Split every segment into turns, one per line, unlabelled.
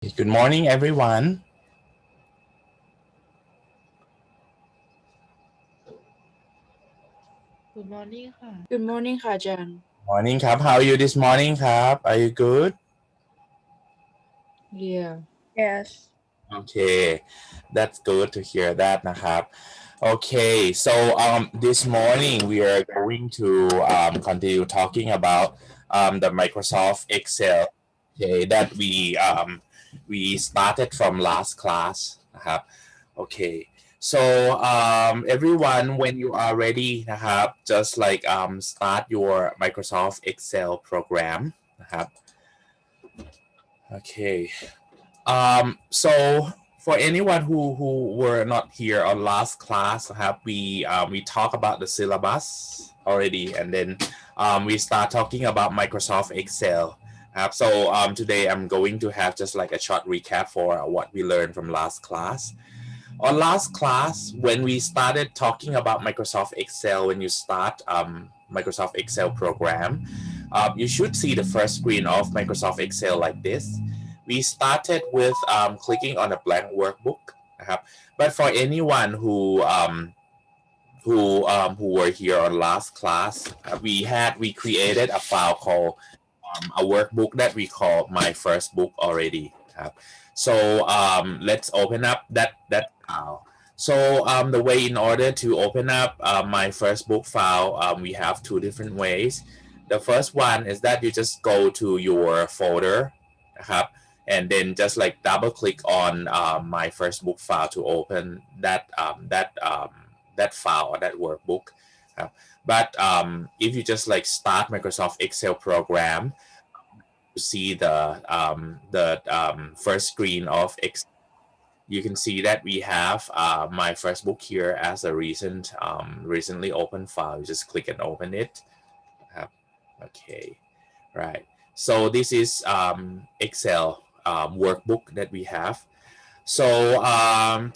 Good morning, everyone.
Good morning ค่ะ
Good morning ค่ะอาจารย์
Morning ครับ How are you this morning ครับ Are you good?
Yeah
Yes
Okay, that's good to hear that นะครับ Okay, so this morning we are going to continue talking about the Microsoft Excel, okay, that we started from last class นะครับ Okay, so everyone, when you are ready นะครับ just like start your Microsoft Excel program นะครับ Okay, so for anyone who were not here on last class, we talk about the syllabus already, and then we start talking about Microsoft Excel. So today I'm going to have just like a short recap for what we learned from last class. On last class, when we started talking about Microsoft Excel, when you start Microsoft Excel program, you should see the first screen of Microsoft Excel like this. We started with clicking on a blank workbook. But for anyone who were here on last class, we created a file called a workbook that we call My First Book already. So let's open up that file. So the way in order to open up My First Book file, we have two different ways. The first one is that you just go to your folder, and then just like double click on My First Book file to open that file or that workbook. But if you just like start Microsoft Excel program, you see the first screen of Excel. You can see that we have My First Book here as a recently open file. You just click and open it. Okay, right. So this is Excel workbook that we have. So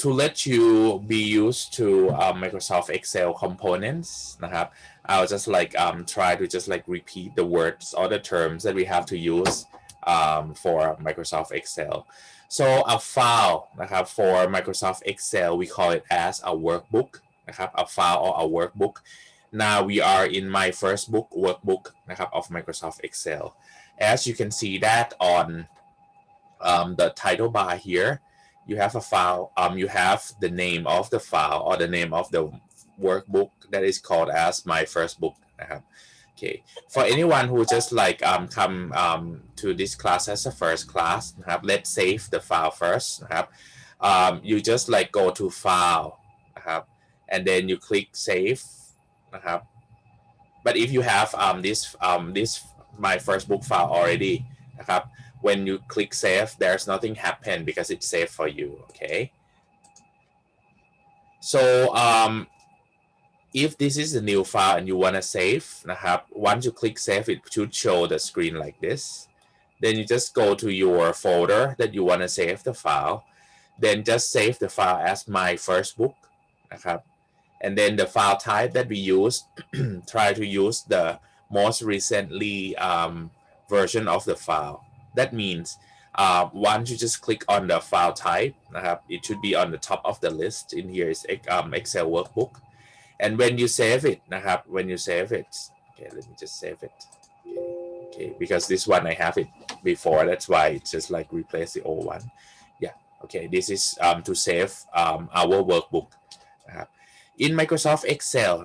to let you be used to Microsoft Excel components นะครับ I'll just like try to just like repeat the words or the terms that we have to use for Microsoft Excel. So a file นะครับ for Microsoft Excel we call it as a workbook นะครับ a file or a workbook. Now we are in My First Book workbook นะครับ of Microsoft Excel. As you can see that on the title bar here, you have a file, you have the name of the file or the name of the workbook that is called as My First Book. Okay, for anyone who just like come to this class as a first class, let's save the file first. You just like go to File, and then you click Save. But if you have this My First Book file already, when you click save, there's nothing happen because it's saved for you. Okay, so if this is a new file and you want to save, once you click save, it should show the screen like this. Then you just go to your folder that you want to save the file. Then just save the file as My First Book. And then the file type that we use, try to use the most recently version of the file. That means once you just click on the file type, it should be on the top of the list. In here is Excel workbook. And when you save it, when you save it, okay, let me just save it. Okay, because this one I have it before, that's why it's just like replace the old one. Yeah, okay, this is to save our workbook. In Microsoft Excel,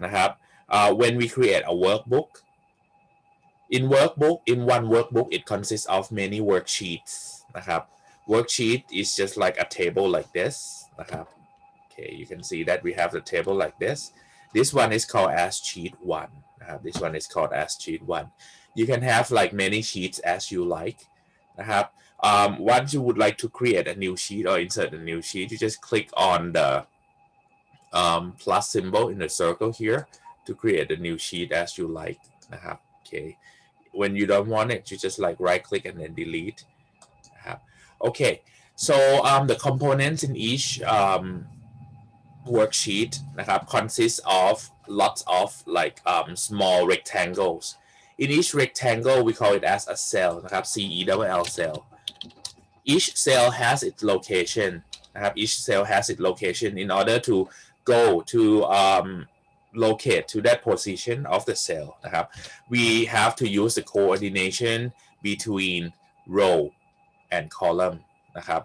when we create a workbook, in one workbook, it consists of many worksheets. Worksheet is just like a table like this. Okay, you can see that we have the table like this. This one is called as sheet 1. This one is called as sheet 1. You can have like many sheets as you like. Once you would like to create a new sheet or insert a new sheet, you just click on the plus symbol in the circle here to create a new sheet as you like. Okay, when you don't want it, you just like right click and then delete. Okay, so the components in each worksheet consists of lots of like small rectangles. In each rectangle we call it as a cell, CELL cell. each cell has its location นะครับ each cell has its location in order to go to locate to that position of the cell นะครับ we have to use the coordination between row and column นะครับ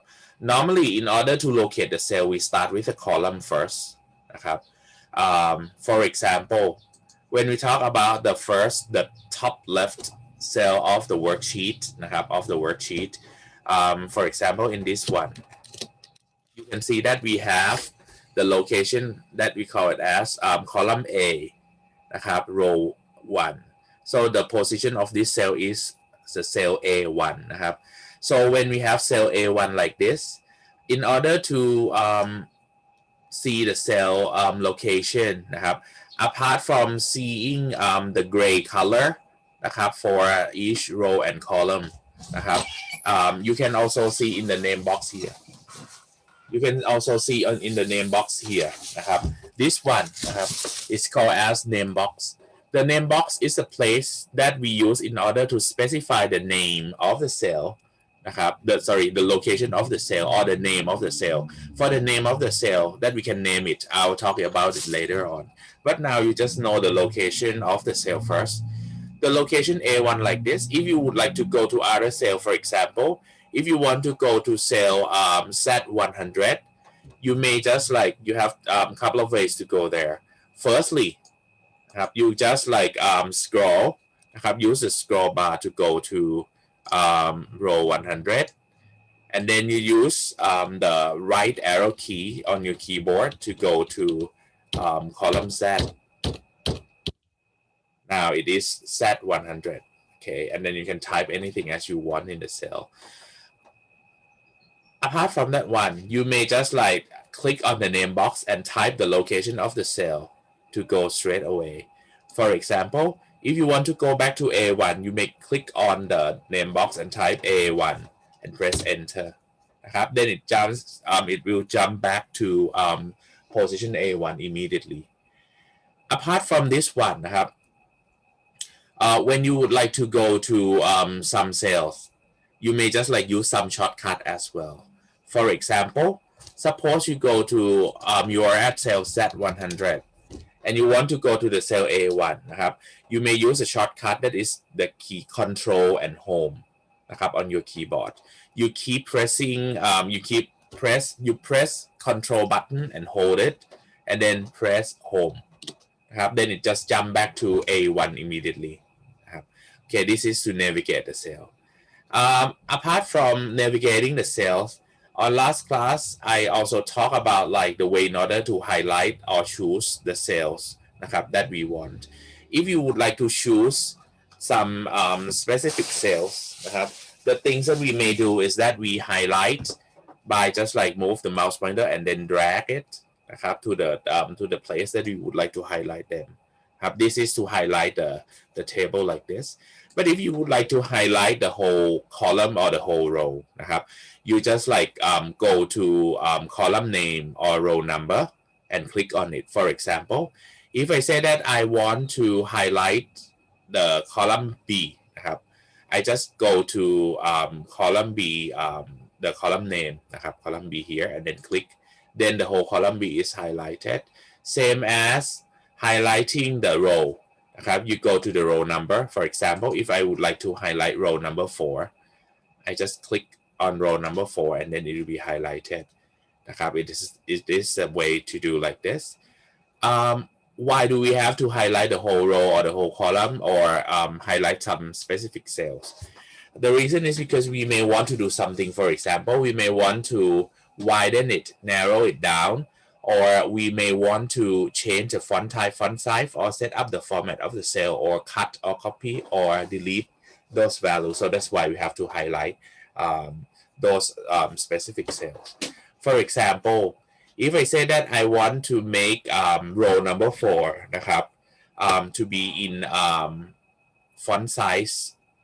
normally in order to locate the cell we start with the column first นะครับ for example when we talk about the top left cell of the worksheet นะครับ of the worksheet for example in this one you can see that we have the location that we call it as column A นะครับ row 1 so the position of this cell is the cell A1 นะครับ so when we have cell A1 like this in order to see the cell location นะครับ apart from seeing the gray color นะครับ for each row and column นะครับ you can also see in the name box here you can also see in the name box here นะครับ this one นะครับ is called as name box the name box is a place that we use in order to specify the name of the cell นะครับ the location of the cell or the name of the cell for the name of the cell that we can name it I'll talk about it later on but now you just know the location of the cell first the location A1 like this if you would like to go to other cell for example if you want to go to cell Z100 you may just like you have a couple of ways to go there firstly you just like scroll นะครับ use the scroll bar to go to row 100 and then you use the right arrow key on your keyboard to go to column Z now it is Z100 okay and then you can type anything as you want in the cell apart from that one you may just like click on the name box and type the location of the cell to go straight away for example if you want to go back to A1 you may click on the name box and type A1 and press enter นะครับ then it will jump back to position A1 immediately apart from this one นะครับ when you would like to go to some cells you may just like use some shortcut as well for example suppose you go to you are at cell Z100 and you want to go to the cell A1 นะครับ you may use a shortcut that is the key control and home นะครับ on your keyboard you keep pressing you press control button and hold it and then press home นะครับ then it just jump back to A1 immediately นะครับ okay this is to navigate the cell apart from navigating the cells on last class I also talk about like the way in order to highlight or choose the cells นะครับ that we want if you would like to choose some specific cells นะครับ the things that we may do is that we highlight by just like move the mouse pointer and then drag it นะครับ to the place that we would like to highlight them ครับ this is to highlight the table like this but if you would like to highlight the whole column or the whole row นะครับ you just like go to column name or row number and click on it for example if I say that I want to highlight the column B นะครับ I just go to column B the column name นะครับ column B here and then click then the whole column B is highlighted same as highlighting the row นะครับ you go to the row number for example if I would like to highlight row number 4 I just click on row number 4 and then it will be highlighted นะครับ it is a way to do like this why do we have to highlight the whole row or the whole column or highlight some specific cells the reason is because we may want to do something for example we may want to widen it narrow it down or we may want to change the font type font size or set up the format of the cell or cut or copy or delete those values so that's why we have to highlight those specific cells for example if I say that I want to make row number 4 นะครับ to be in font size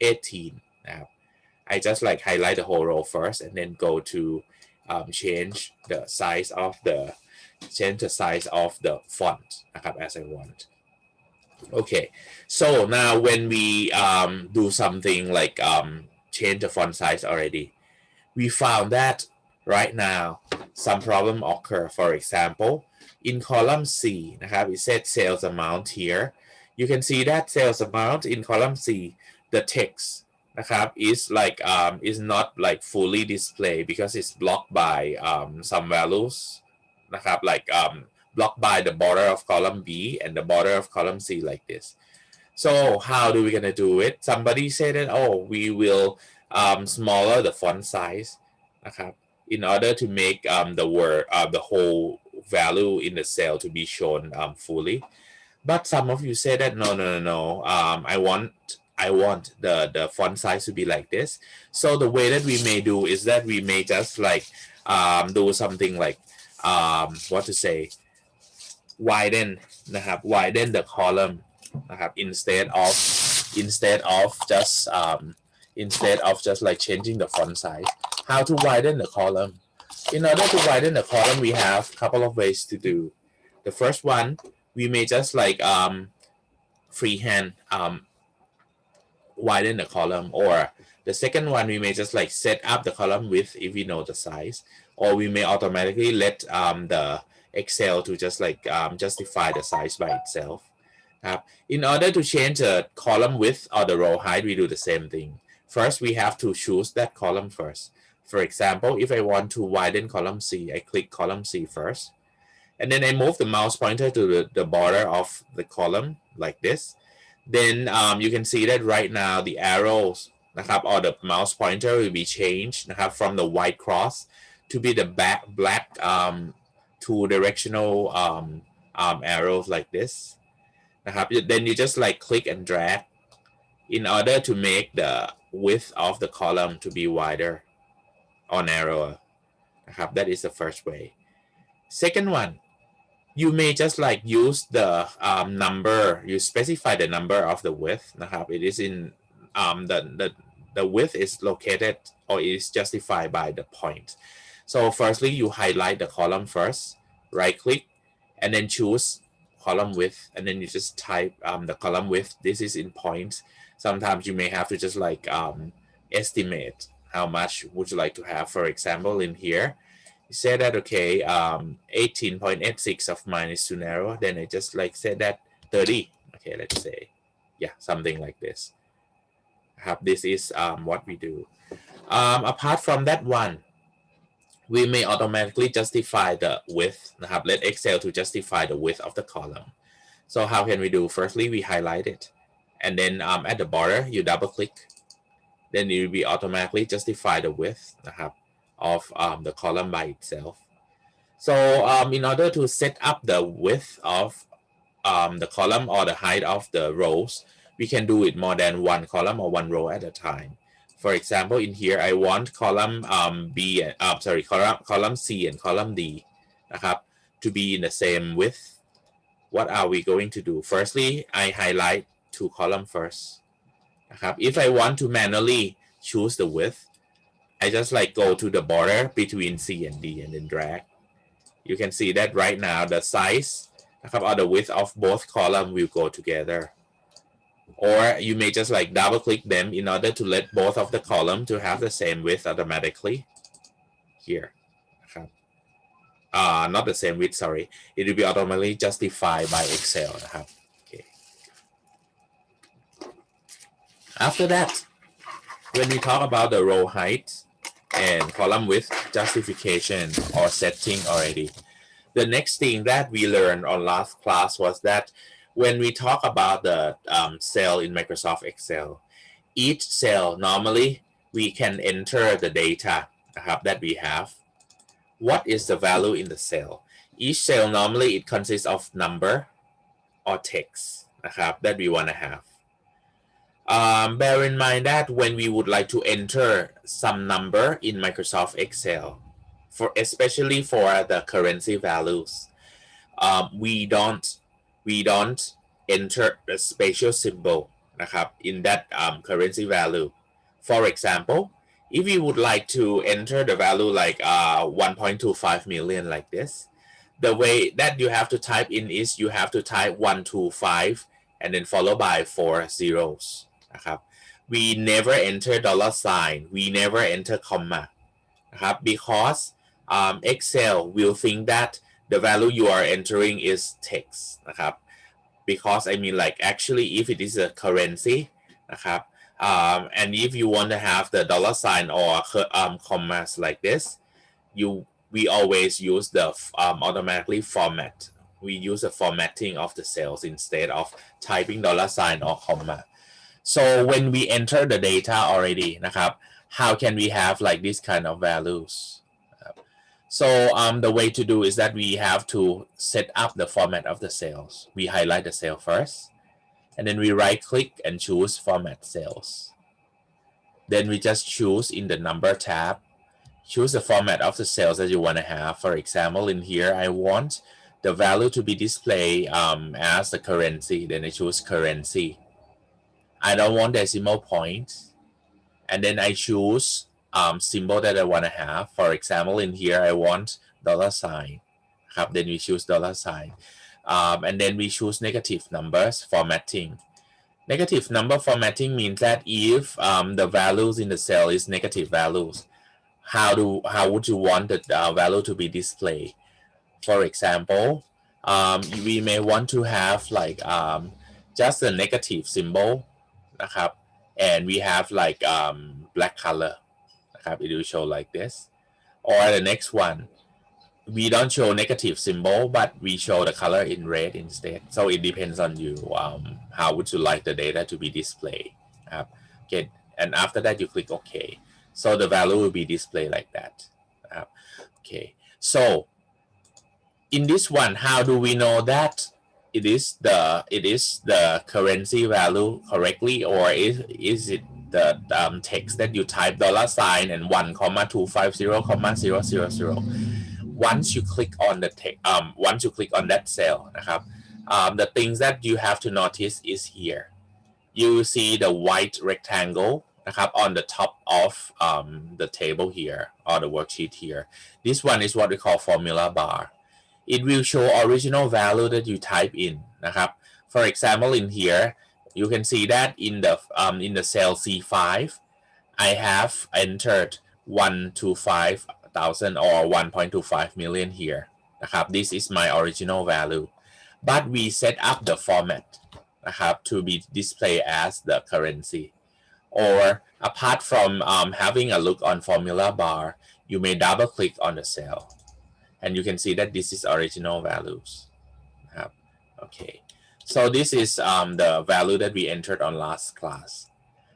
18 นะครับ I just like highlight the whole row first and then go to change the size of the font นะครับ as I want okay so now when we do something like change the font size already we found that right now some problem occur. For example, in column C นะครับ it said sales amount here. You can see that sales amount in column C, the text นะครับ is not like fully displayed because it's blocked by some values นะครับ blocked by the border of column B and the border of column C like this. So how do we gonna do it? Somebody said that, oh, we will smaller the font size นะครับ in order to make the word the whole value in the cell to be shown fully. But some of you say that no. I want the font size to be like this. So the way that we may do is that we may just like do something like what to say, widen นะครับ widen the column นะครับ instead of just like changing the font size. How to widen the column? In order to widen the column, we have a couple of ways to do. The first one, we may just like freehand widen the column, or the second one, we may just like set up the column width if we know the size, or we may automatically let the Excel to just like justify the size by itself. In order to change the column width or the row height, we do the same thing. First, we have to choose that column first. For example, if I want to widen column C, I click column C first. And then I move the mouse pointer to the border of the column like this. Then you can see that right now the arrows นะครับ or the mouse pointer will be changed นะครับ from the white cross to be the black two directional arrows like this นะครับ Then you just like click and drag in order to make the width of the column to be wider or narrower นะครับ That is the first way. Second one, you may just like use the number, you specify the number of the width นะครับ It is in the width is located or is justified by the point. So firstly, you highlight the column first, right click, and then choose column width, and then you just type the column width. This is in points. Sometimes you may have to just like estimate how much would you like to have. For example, in here, you say that, okay, 18.86 of mine is too narrow. Then I just like say that 30. Okay, let's say, yeah, something like this. This is what we do. Apart from that one, we may automatically justify the width นะครับ Let Excel to justify the width of the column. So how can we do? Firstly, we highlight it, and then at the border, you double click. Then it will be automatically justify the width นะครับ of the column by itself. So in order to set up the width of the column or the height of the rows, we can do it more than one column or one row at a time. For example, in here, I want column column C and column D นะครับ to be in the same width. What are we going to do? Firstly, I highlight two columns first นะครับ If I want to manually choose the width, I just like go to the border between C and D and then drag. You can see that right now the size นะครับ or the width of both columns will go together. Or you may just like double click them in order to let both of the column to have the same width automatically here. Not the same width, sorry. It will be automatically justified by Excel. Okay. After that, when we talk about the row height and column width justification or setting already, the next thing that we learned on last class was that when we talk about the cell in Microsoft Excel, each cell normally we can enter the data that we have. What is the value in the cell? Each cell normally it consists of number or text that we want to have. Bear in mind that when we would like to enter some number in Microsoft Excel, especially for the currency values, we don't enter a special symbol นะครับ in that currency value. For example, if we would like to enter the value like 1.25 million like this, the way that you have to type in is you have to type 125 and then followed by 4 zeros นะครับ We never enter dollar sign, we never enter comma นะครับ because Excel will think that the value you are entering is text นะครับ because I mean like actually if it is a currency นะครับ and if you want to have the dollar sign or commas like this we always use the automatically format. We use the formatting of the cells instead of typing dollar sign or comma. So when we enter the data already นะครับ how can we have like this kind of values? So the way to do is that we have to set up the format of the cells. We highlight the cell first, and then we right click and choose format cells. Then we just choose in the number tab, choose the format of the cells that you want to have. For example, in here, I want the value to be displayed as the currency. Then I choose currency. I don't want decimal point. And then I choose symbol that I want to have. For example, in here, I want dollar sign. Then we choose dollar sign. And then we choose negative numbers formatting. Negative number formatting means that if the values in the cell is negative values, how would you want the value to be displayed? For example, we may want to have like just a negative symbol นะครับ and we have like black color นะครับ it will show like this. Or the next one, we don't show negative symbol but we show the color in red instead. So it depends on you how would you like the data to be displayed นะครับ okay, and after that you click OK. So the value will be displayed like that นะครับ okay. So in this one, how do we know that it is the currency value correctly, or is it the text that you type dollar sign and 1,250,000? Once you click on the text, once you click on that cell นะครับ the things that you have to notice is here. You see the white rectangle นะครับ on the top of the table here or the worksheet here. This one is what we call formula bar. It will show original value that you type in นะครับ For example, in here you can see that in the cell C5 I have entered 125,000 or 1.25 million here นะครับ This is my original value, but we set up the format นะครับ to be displayed as the currency. Or apart from having a look on formula bar, you may double click on the cell. And you can see that this is original values. Okay, so this is the value that we entered on last class.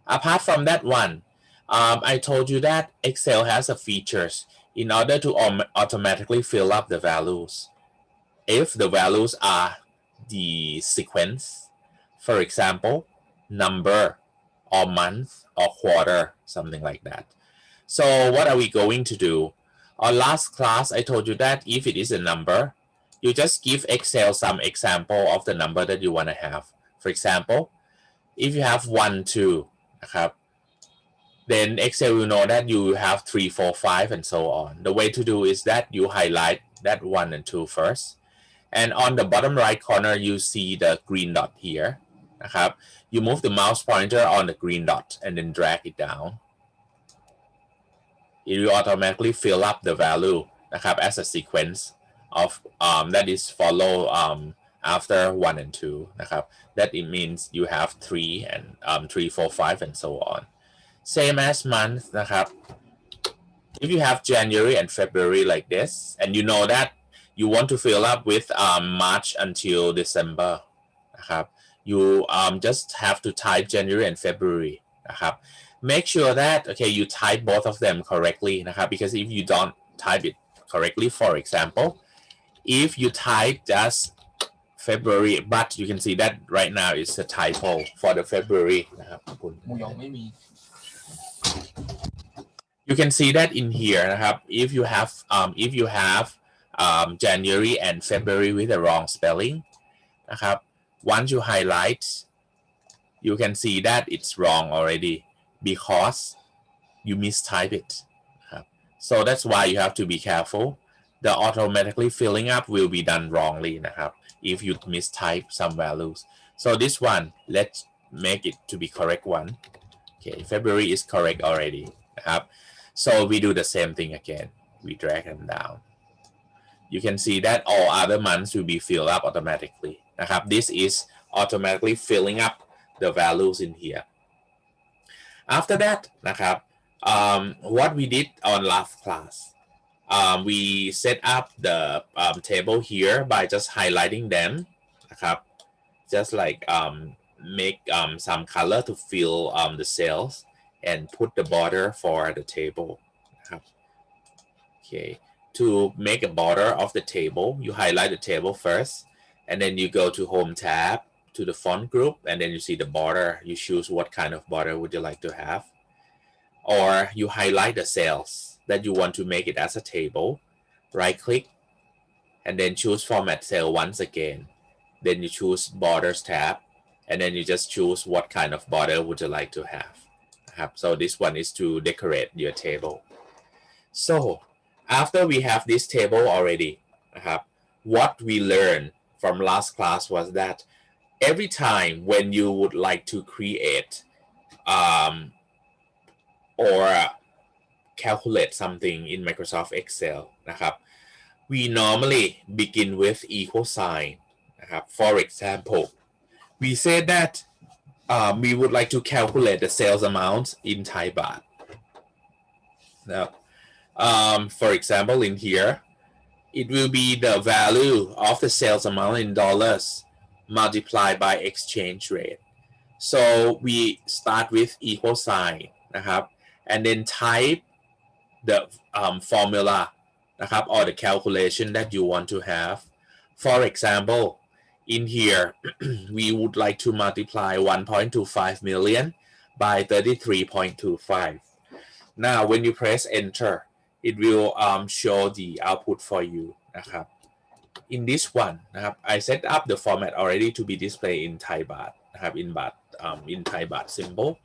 Apart from that one, I told you that Excel has a features in order to automatically fill up the values. If the values are the sequence, for example, number or month or quarter, something like that. So what are we going to do? On last class, I told you that if it is a number, you just give Excel some example of the number that you want to have. For example, if you have 1, 2, นะครับ then Excel will know that you have 3, 4, 5, and so on. The way to do is that you highlight that 1 and 2 first. And on the bottom right corner, you see the green dot here นะครับ You move the mouse pointer on the green dot and then drag it down. It will automatically fill up the value นะครับ as a sequence of that is follow after 1 and 2 นะครับ That it means you have 3 and 3, 4, 5 and so on. Same as month นะครับ If you have January and February like this, and you know that you want to fill up with March until December นะครับ You just have to type January and February นะครับ Make sure that okay you type both of them correctly นะครับ because if you don't type it correctly, for example, if you type just February, but you can see that right now it's a typo for the February นะครับ You can see that in here นะครับ if you have January and February with the wrong spelling นะครับ once you highlight you can see that it's wrong already because you mistype it. So that's why you have to be careful. The automatically filling up will be done wrongly นะครับ if you mistype some values. So this one, let's make it to be correct one. Okay, February is correct already นะครับ So we do the same thing again. We drag them down. You can see that all other months will be filled up automatically. This is automatically filling up the values in here. After that, what we did on last class, we set up the table here by just highlighting them, just like make some color to fill the cells and put the border for the table. Okay, to make a border of the table, you highlight the table first, and then you go to Home tab, to the font group, and then you see the border. You choose what kind of border would you like to have. Or you highlight the cells that you want to make it as a table, right click, and then choose Format Cell once again. Then you choose Borders tab, and then you just choose what kind of border would you like to have. So this one is to decorate your table. So after we have this table already, what we learned from last class was that every time when you would like to create or calculate something in Microsoft Excel, we normally begin with equal sign. For example, we say that we would like to calculate the sales amount in Thai baht. Now, for example, in here, it will be the value of the sales amount in dollars multiplied by exchange rate. So we start with equal sign, and then type the formula, or the calculation that you want to have. For example, in here, we would like to multiply 1.25 million by 33.25. Now, when you press enter, it will show the output for you. In this one, I set up the format already to be displayed in Thai baht, in Thai baht symbol.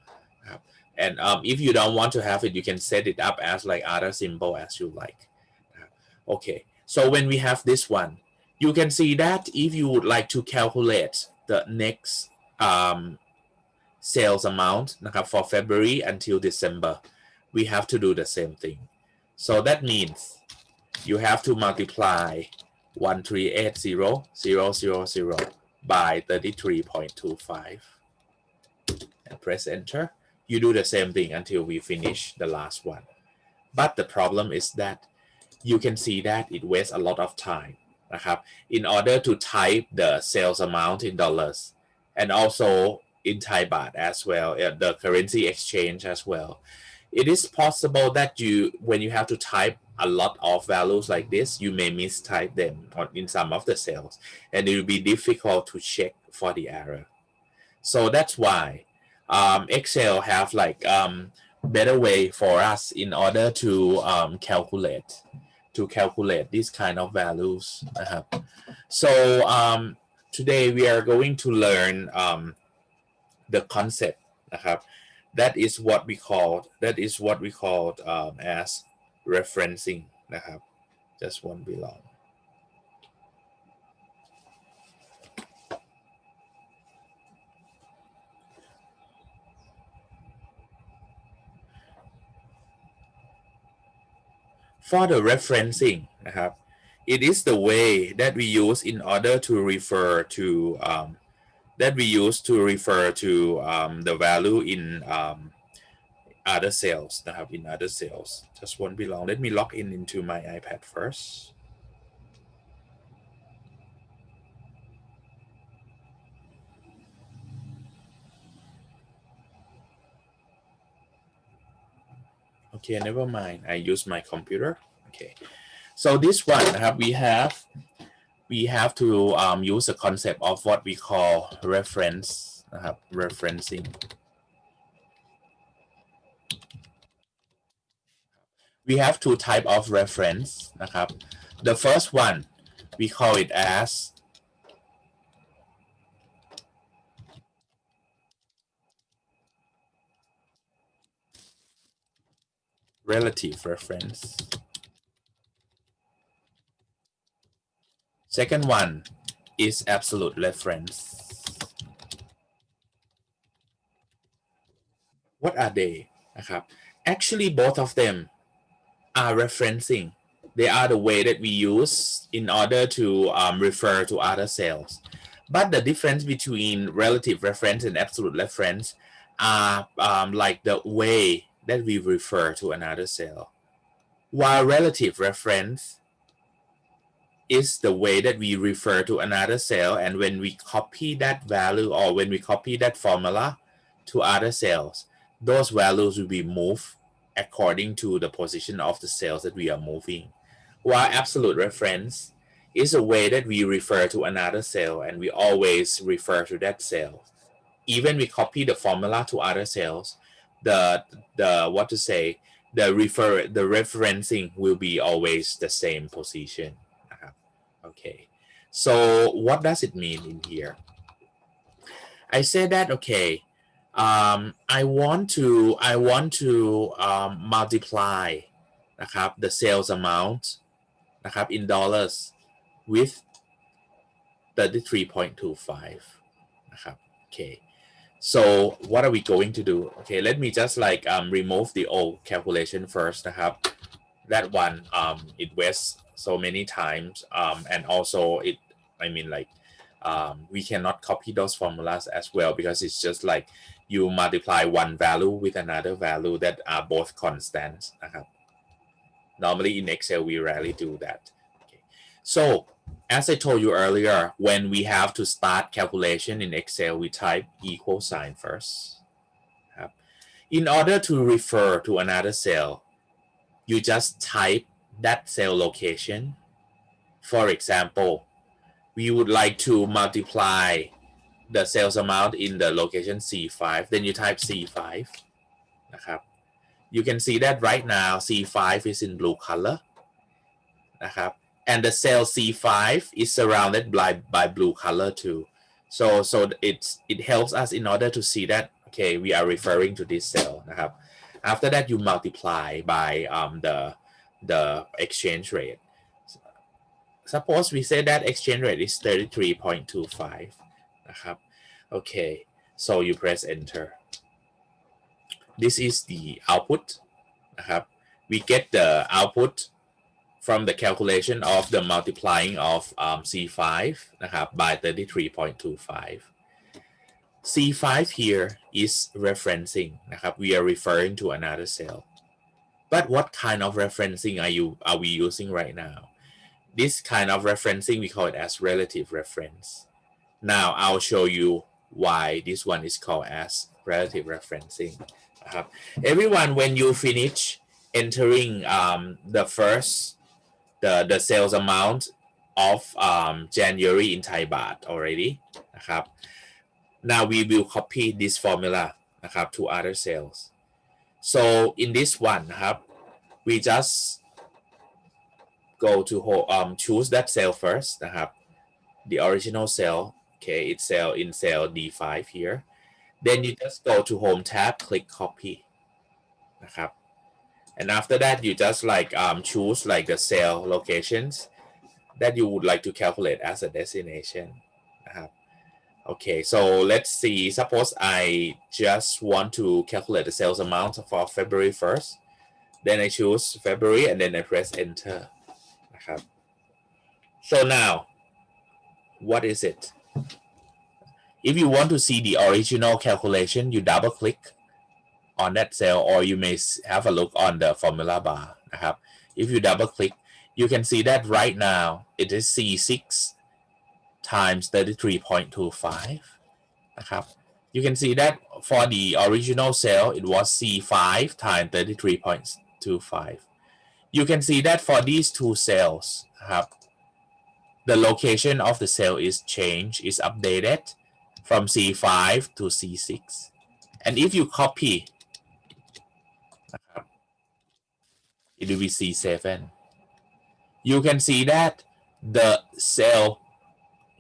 And if you don't want to have it, you can set it up as like other symbol as you like. Okay, so when we have this one, you can see that if you would like to calculate the next sales amount for February until December, we have to do the same thing. So that means you have to multiply 1380000 by 33.25 and press enter. You do the same thing until we finish the last one. But the problem is that you can see that it wastes a lot of time. In order to type the sales amount in dollars and also in Thai baht as well, the currency exchange as well. It is possible that when you have to type a lot of values like this, you may mistype them in some of the cells, and it will be difficult to check for the error. So that's why Excel have like better way for us in order to calculate these kind of values. So today we are going to learn the concept. That is what we call as referencing. Just one below. For the referencing, it is the way that we use in order to refer to the value in other cells. In other cells. Just one below. Let me log in into my iPad first. Okay, never mind. I use my computer. Okay, so this one we have to use the concept of what we call reference. Referencing. We have two types of reference. The first one we call it as relative reference. Second one is absolute reference. What are they? Actually, both of them are referencing. They are the way that we use in order to refer to other sales. But the difference between relative reference and absolute reference are like the way that we refer to another sale. While relative reference is the way that we refer to another cell, and when we copy that value or when we copy that formula to other cells, those values will be moved according to the position of the cells that we are moving. While absolute reference is a way that we refer to another cell and we always refer to that cell. Even we copy the formula to other cells, the what to say, the referencing will be always the same position. Okay, so what does it mean in here? I said that, okay, I want to multiply นะครับ the sales amount นะครับ in dollars with 33.25 นะครับ okay, so what are we going to do? Okay, let me just like remove the old calculation first นะครับ that one it wastes so many times and also it, I mean, like we cannot copy those formulas as well because it's just like you multiply one value with another value that are both constants นะครับ normally in Excel we rarely do that. Okay. So as I told you earlier, when we have to start calculation in Excel, we type equal sign first. In order to refer to another cell, you just type that cell location. For example, we would like to multiply the sales amount in the location C5, then you type C5 นะครับ you can see that right now C5 is in blue color นะครับ and the cell C5 is surrounded by blue color too. So it helps us in order to see that, okay, we are referring to this cell นะครับ after that you multiply by the exchange rate. Suppose we say that exchange rate is 33.25 นะครับ okay, so you press enter. This is the output นะครับ we get the output from the calculation of the multiplying of C5 นะครับ by 33.25. C5 here is referencing นะครับ we are referring to another cell. But what kind of referencing are we using right now? This kind of referencing we call it as relative reference. Now I'll show you why this one is called as relative referencing. Everyone, when you finish entering the first the sales amount of January in Thai baht already นะครับ now we will copy this formula นะครับ to other sales. So in this one นะครับ we just go to choose that cell first นะครับ the original cell. Okay, it's in cell D5 here. Then you just go to home tab, click copy นะครับ and after that you just like choose like the cell locations that you would like to calculate as a destination นะครับ okay, so let's see, suppose I just want to calculate the sales amount for February 1st, then I choose February and then I press enter นะครับ so now what is it? If you want to see the original calculation, you double click on that cell, or you may have a look on the formula bar นะครับ if you double click, you can see that right now it is C6 times 33.25 นะครับ. You can see that for the original cell it was C5 times 33.25. You can see that for these two cells นะครับ the location of the cell is changed, is updated from C5 to C6. And if you copy, it will be C7. You can see that the cell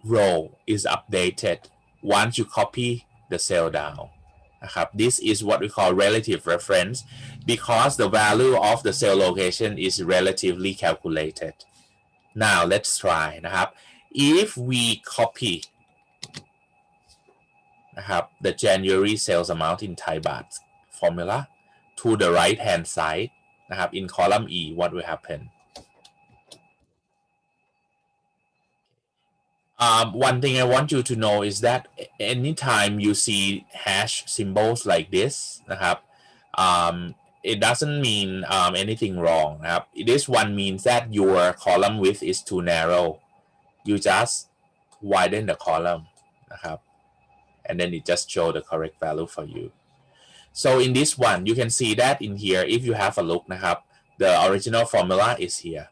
row is updated once you copy the cell down. This is what we call relative reference because the value of the cell location is relatively calculated. Now let's try นะครับ if we copy นะครับ the January sales amount in Thai baht formula to the right hand side นะครับ in column E what will happen one thing I want you to know is that anytime you see hash symbols like this นะครับ it doesn't mean anything wrong นะครับ this one means that your column width is too narrow you just widen the column นะครับ and then it just show the correct value for you so in this one you can see that in here if you have a look นะครับ the original formula is here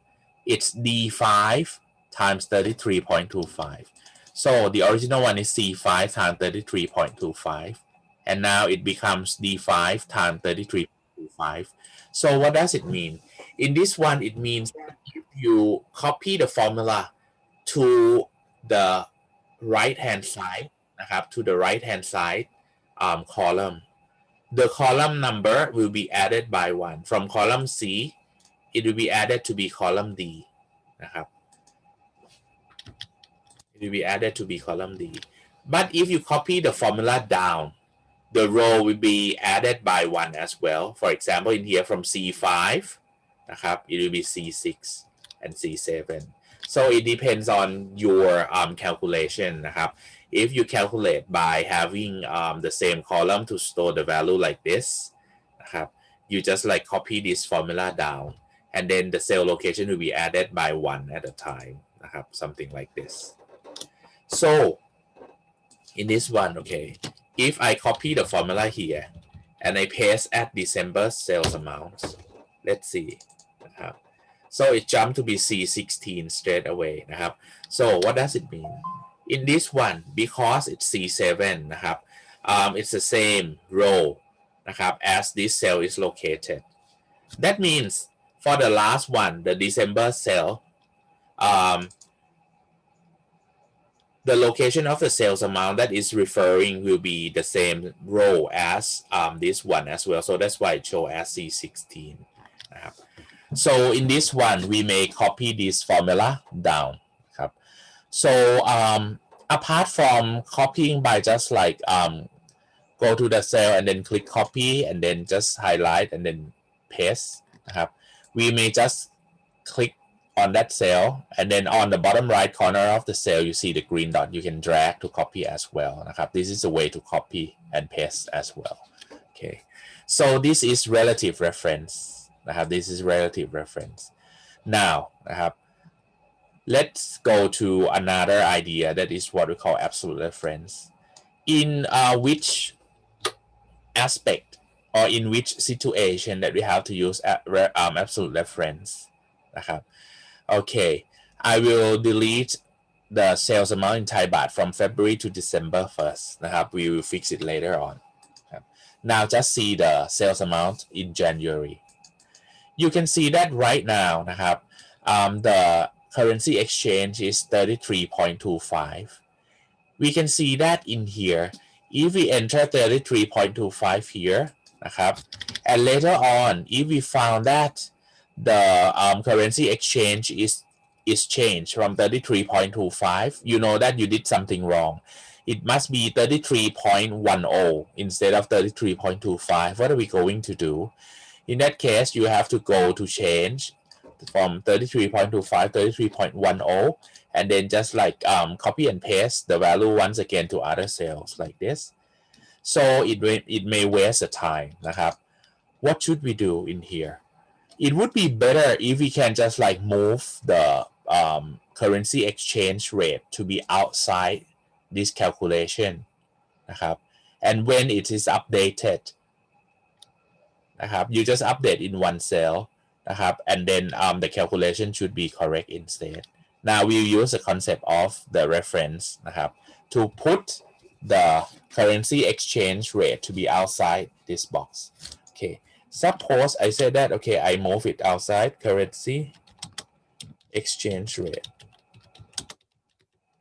it's d5 times 33.25 so the original one is c5 times 33.25 and now it becomes d5 times 33.25 so what does it mean in this one it means that if you copy the formula to the right hand side นะครับ to the right hand side column the column number will be added by 1 from column C it will be added to be column D นะครับ it will be added to be column D but if you copy the formula down the row will be added by 1 as well for example in here from C5 นะครับ it will be C6 and C7 so it depends on your calculation นะครับ if you calculate by having the same column to store the value like this นะครับ you just like copy this formula down and then the cell location will be added by 1 at a time นะครับ something like this so in this one okay if I copy the formula here and I paste at December sales amount let's see นะครับ so it jumped to be C16 straight away นะครับ so what does it mean in this one because it's C7 นะครับ it's the same row นะครับ as this cell is located that means for the last one the December cell the location of the sales amount that is referring will be the same row as this one as well so that's why it show as C16 นะครับ so in this one we may copy this formula down ครับ so apart from copying by just like go to the cell and then click copy and then just highlight and then paste นะครับ we may just click on that cell and then on the bottom right corner of the cell you see the green dot you can drag to copy as well นะครับ this is a way to copy and paste as well okay so this is relative reference นะครับ this is relative reference now นะครับ let's go to another idea that is what we call absolute reference in which aspect or in which situation that we have to use absolute reference นะครับ okay I will delete the sales amount in Thai baht from February to December first นะครับ we will fix it later on ครับ now just see the sales amount in January you can see that right now นะครับ the currency exchange is 33.25 we can see that in here if we enter 33.25 here นะครับ and later on if we found that the currency exchange is changed from 33.25 you know that you did something wrong it must be 33.10 instead of 33.25 what are we going to do in that case you have to go to change from 33.25 33.10 and then just like copy and paste the value once again to other cells like this so it may waste the time นะครับ what should we do in here it would be better if we can just like move the currency exchange rate to be outside this calculation นะครับ and when it is updated นะครับ you just update in one cell นะครับ and then the calculation should be correct instead now we use the concept of the reference นะครับ to put the currency exchange rate to be outside this box okay suppose I say that okay I move it outside currency exchange rate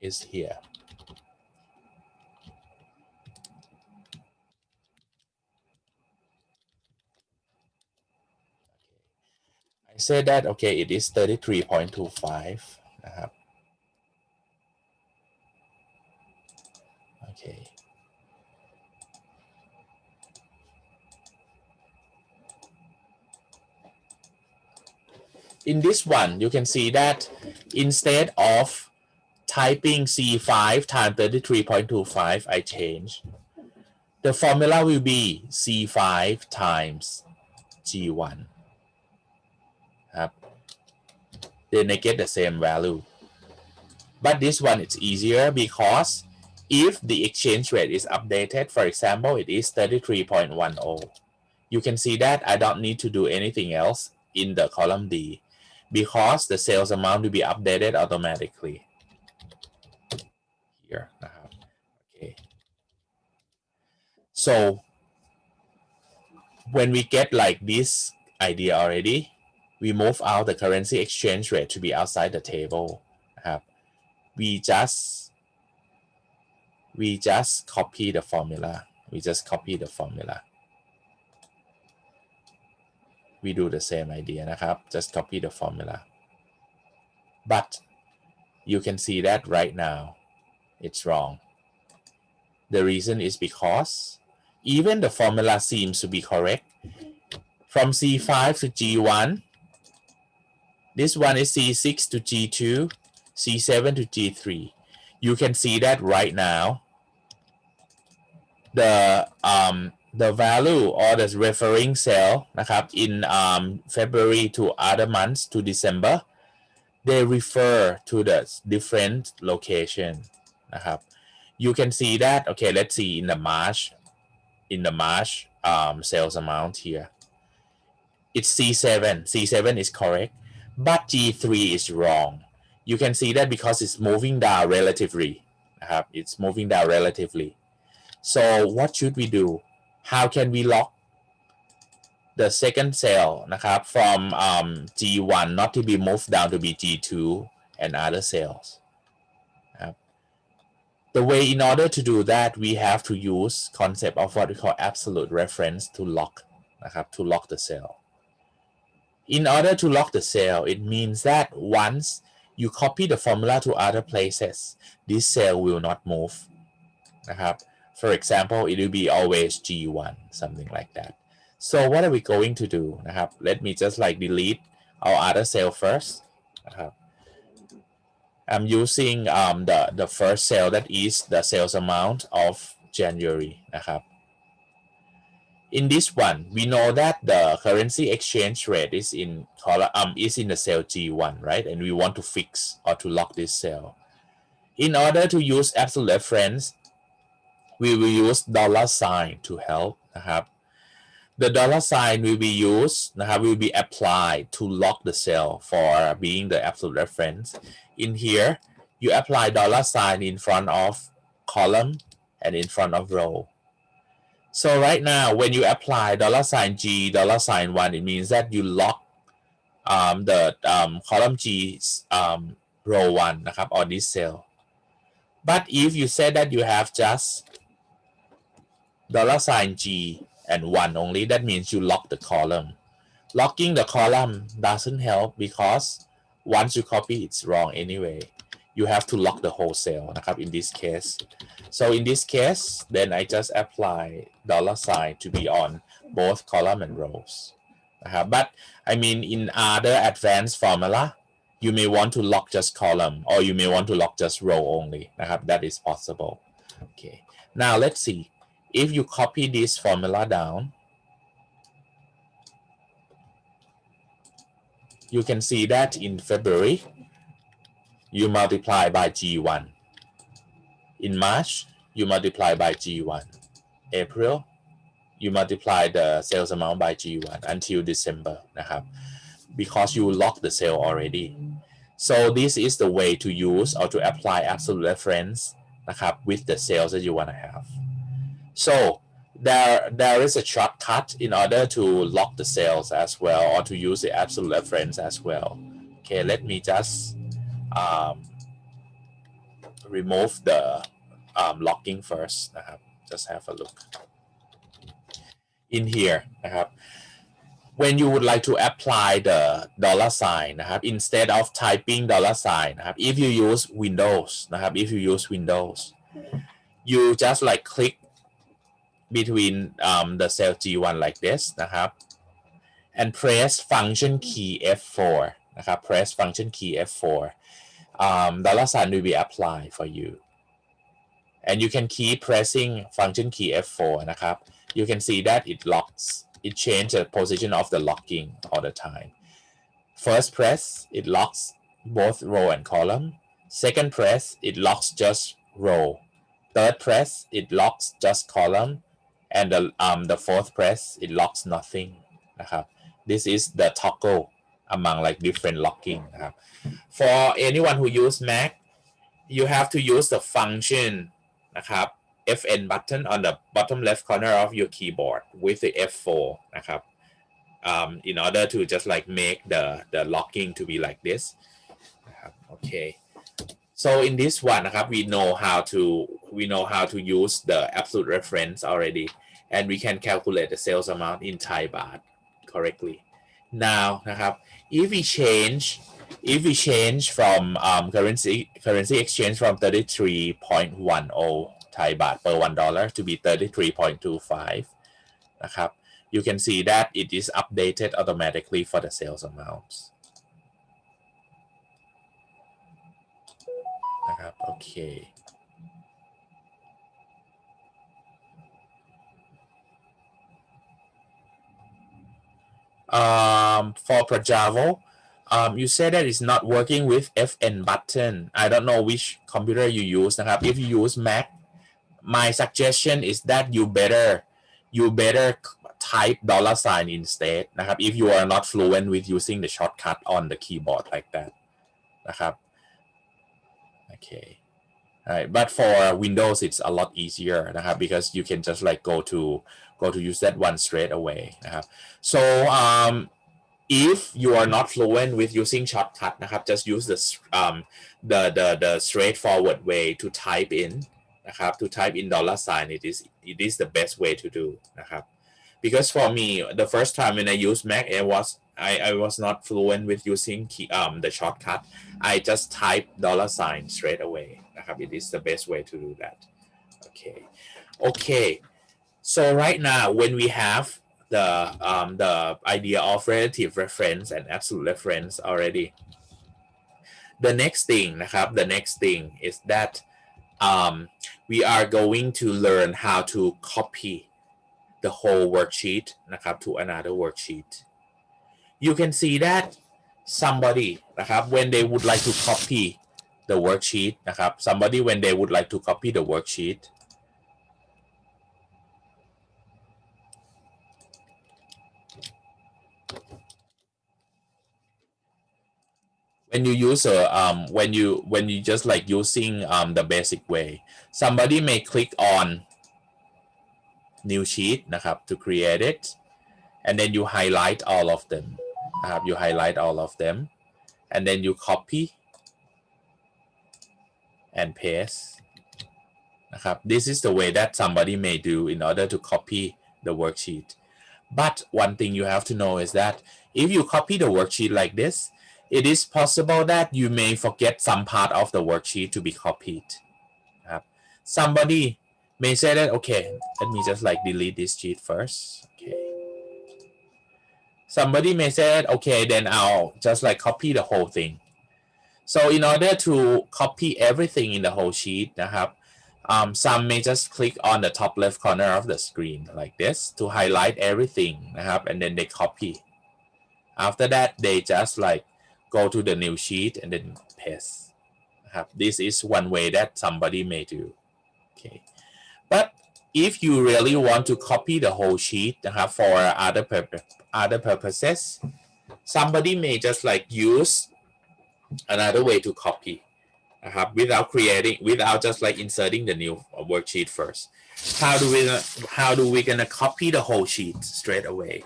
is here I say that okay it is 33.25 นะครับ okay in this one you can see that instead of typing C5 times 33.25 I change the formula will be C5 times G1 ครับ then I get the same value but this one it's easier because if the exchange rate is updated for example it is 33.10 you can see that I don't need to do anything else in the column D because the sales amount will be updated automatically hereนะครับ okay so when we get like this idea already we move out the currency exchange rate to be outside the table นะครับ we just copy the formula we do the same idea นะครับ just copy the formula but you can see that right now it's wrong the reason is because even the formula seems to be correct from C5 to G1 this one is C6 to G2 C7 to G3 you can see that right now the value or the referring cell นะครับ in February to other months to December they refer to the different location นะครับ you can see that okay let's see in the March sales amount here it's C7 is correct but G3 is wrong you can see that because it's moving down relatively นะครับ it's moving down relatively so what should we do how can we lock the second cell นะครับ from G1 not to be moved down to be G2 and other cells นะครับ the way in order to do that we have to use concept of what we call absolute reference to lock นะครับ to lock the cell in order to lock the cell it means that once you copy the formula to other places this cell will not move นะครับ for example it will be always G1 something like that so what are we going to do นะครับ let me just like delete our other cell first นะครับ I'm using the first cell that is the sales amount of January นะครับ in this one we know that the currency exchange rate is in column is in the cell G1 right and we want to fix or to lock this cell in order to use absolute reference we will use dollar sign to help นะครับ the dollar sign will be used นะครับ will be applied to lock the cell for being the absolute reference in here you apply dollar sign in front of column and in front of row so right now when you apply dollar sign G dollar sign 1 it means that you lock the column G row 1 นะครับ on this cell but if you say that you have just dollar sign G and 1 only that means you lock the column locking the column doesn't help because once you copy it's wrong anyway you have to lock the whole cell นะครับ in this case so in this case then I just apply dollar sign to be on both column and rows นะครับ but I mean in other advanced formula you may want to lock just column or you may want to lock just row only นะครับ that is possible okay now let's see if you copy this formula down you can see that in February you multiply by G1 in March you multiply by G1 April you multiply the sales amount by G1 until December นะครับ because you lock the sale already so this is the way to use or to apply absolute reference นะครับ with the sales that you want to have so there is a shortcut in order to lock the sales as well or to use the absolute reference as well okay let me just remove the locking first นะครับ just have a look in here นะครับ when you would like to apply the dollar sign นะครับ instead of typing dollar sign นะครับ if you use Windows นะครับ if you use Windows you just like click between the cell G1 like this นะครับ and press function key F4 นะครับ press function key F4 dollar sign will be applied for you and you can keep pressing function key F4 นะครับ you can see that it locks it changes the position of the locking all the time first press it locks both row and column second press it locks just row third press it locks just column and the fourth press it locks nothing นะครับ this is the toggle among like different locking นะครับ for anyone who use Mac you have to use the function นะครับ FN button on the bottom left corner of your keyboard with the F4 นะครับin order to just like make the locking to be like this นะครับ okay so in this one นะครับ we know how to use the absolute reference already and we can calculate the sales amount in Thai baht correctly now นะครับ if we change from currency exchange from 33.10 Thai baht per $1 to be 33.25 นะครับ you can see that it is updated automatically for the sales amounts นะครับ okay for Projavo you said that it's not working with FN button I don't know which computer you use นะครับ if you use Mac my suggestion is that you better type dollar sign instead นะครับ if you are not fluent with using the shortcut on the keyboard like that นะครับ okay alright but for Windows it's a lot easier นะครับ because you can just like go to use that one straight away นะครับ so if you are not fluent with using shortcut นะครับ just use the straightforward way to type in นะครับ to type in dollar sign it is the best way to do นะครับ because for me the first time when I used Mac I was not fluent with using the shortcut I just type dollar sign straight away นะครับ it is the best way to do that okay so right now when we have the idea of relative reference and absolute reference already the next thing นะครับ the next thing is that we are going to learn how to copy the whole worksheet นะครับ to another worksheet you can see that somebody นะครับ when they would like to copy the worksheet นะครับ somebody when they would like to copy the worksheet when you use when you just like using the basic way somebody may click on new sheet นะครับ to create it and then you highlight all of them นะครับ you highlight all of them and then you copy and paste นะครับ this is the way that somebody may do in order to copy the worksheet but one thing you have to know is that if you copy the worksheet like this it is possible that you may forget some part of the worksheet to be copied นะครับ somebody may say that okay let me just like delete this sheet first okay somebody may say that okay then I'll just like copy the whole thing so in order to copy everything in the whole sheet นะครับ some may just click on the top left corner of the screen like this to highlight everything นะครับ and then they copy after that they just like go to the new sheet and then paste นะครับ this is one way that somebody may do okay but if you really want to copy the whole sheet นะครับ for other purposes somebody may just like use another way to copy นะครับ without just like inserting the new worksheet first how do we gonna copy the whole sheet straight away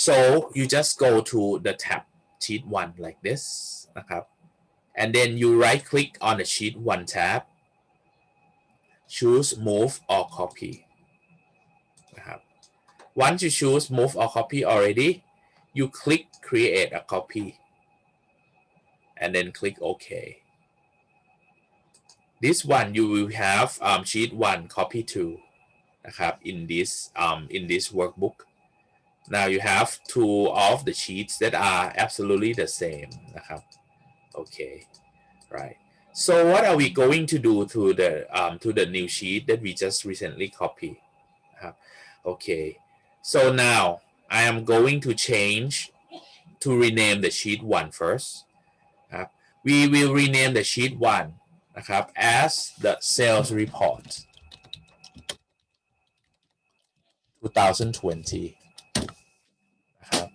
so you just go to the tab sheet 1 like this นะครับ and then you right click on the sheet 1 tab choose move or copy นะครับ once you choose move or copy already you click create a copy and then click OK this one you will have sheet 1 copy 2 นะครับ in this workbook Now you have two of the sheets that are absolutely the same นะครับ okay right so what are we going to do to the new sheet that we just recently copy นะครับ okay so now I am going to change to rename the sheet 1 first ครับ we will rename the sheet 1 นะครับ as the sales report 2020 นะครับ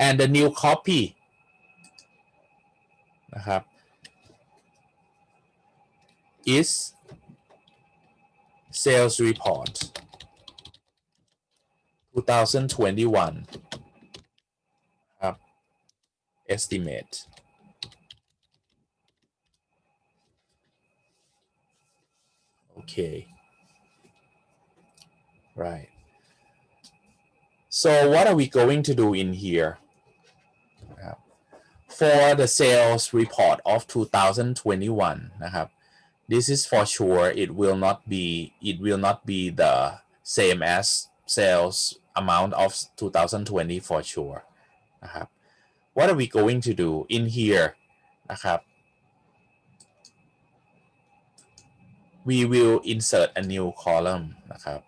and the new copy นะครับ is sales report 2021 ครับ estimate okay right so what are we going to do in here for the sales report of 2021 นะครับ this is for sure it will not be the same as sales amount of 2020 for sure นะครับ what are we going to do in here นะครับ we will insert a new column นะครับ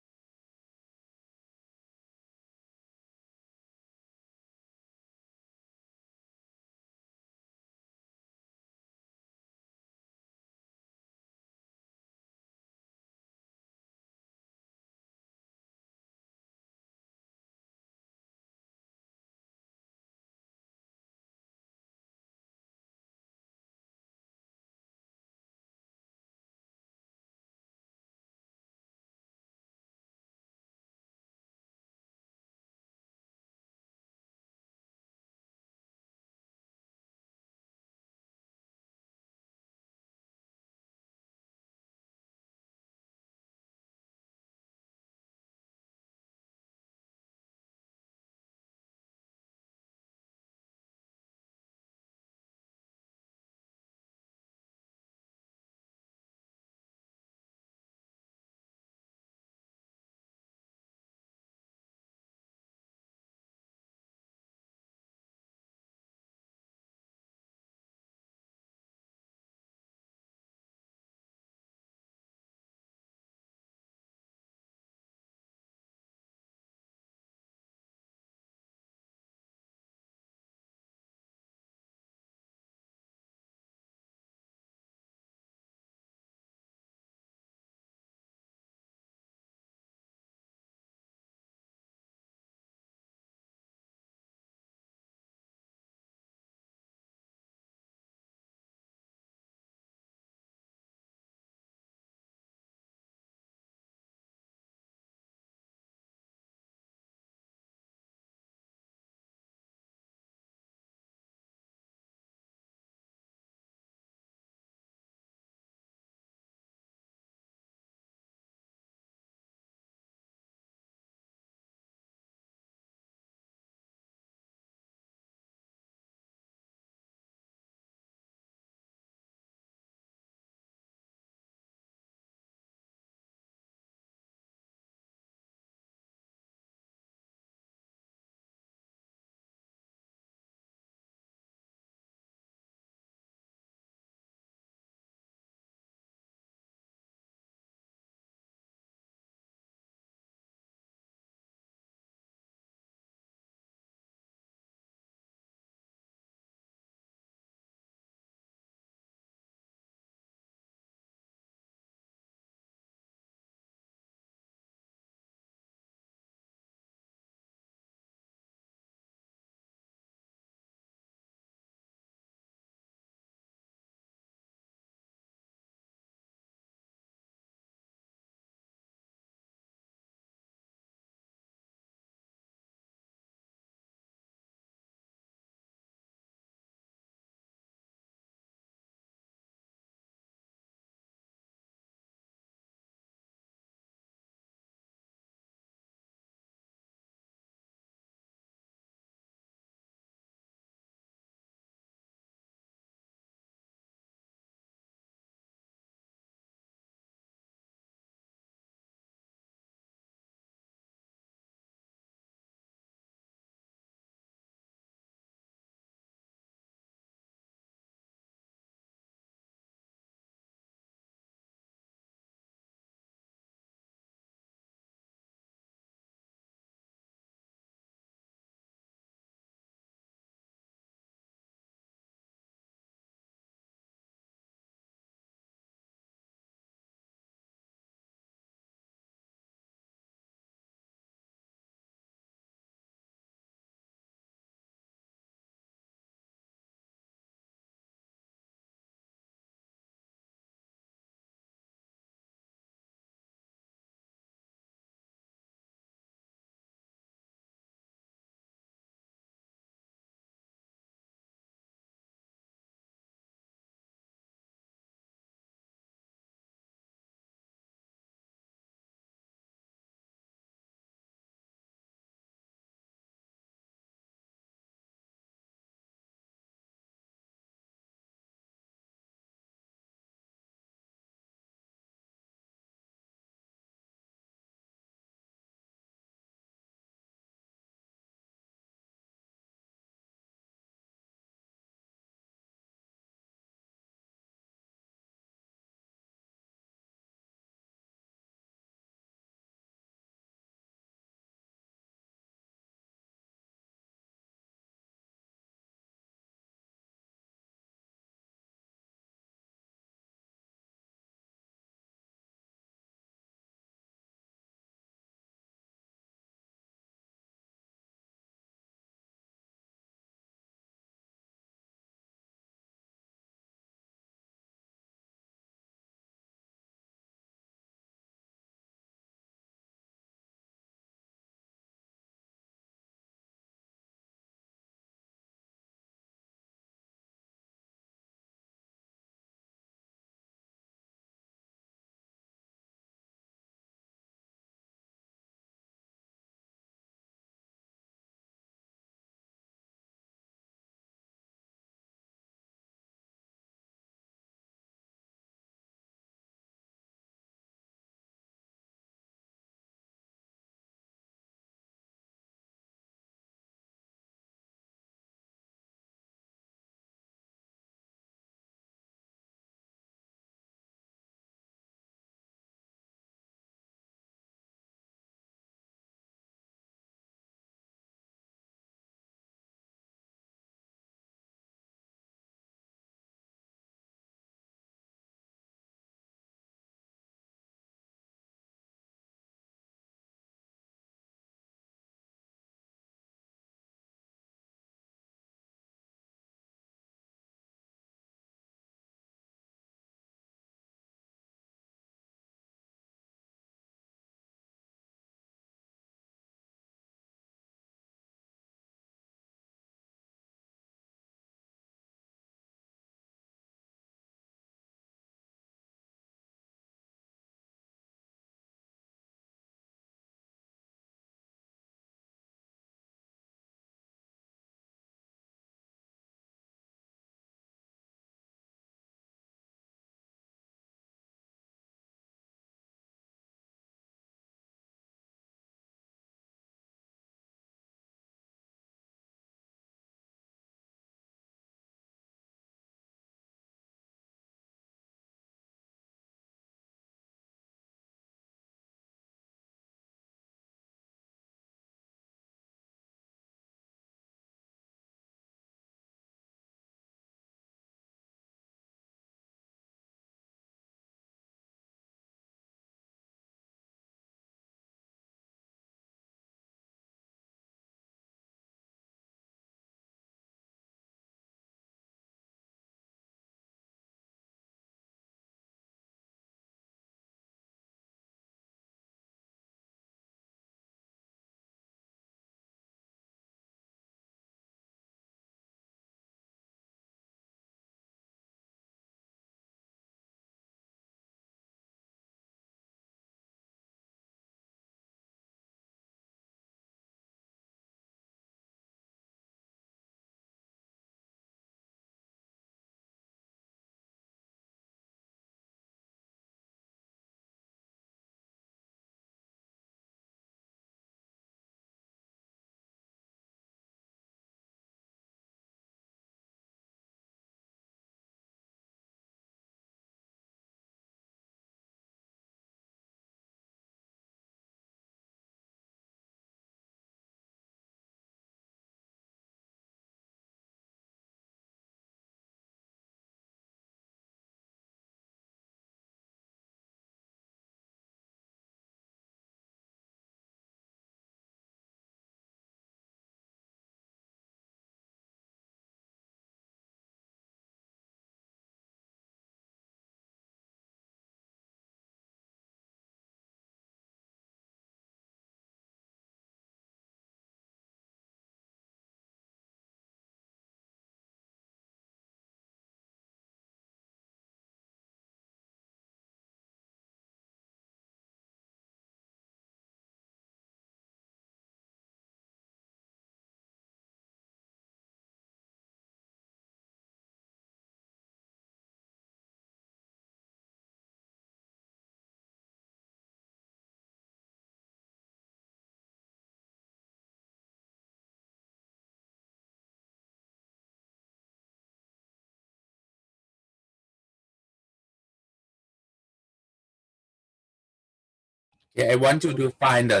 Yeah, I want you to find the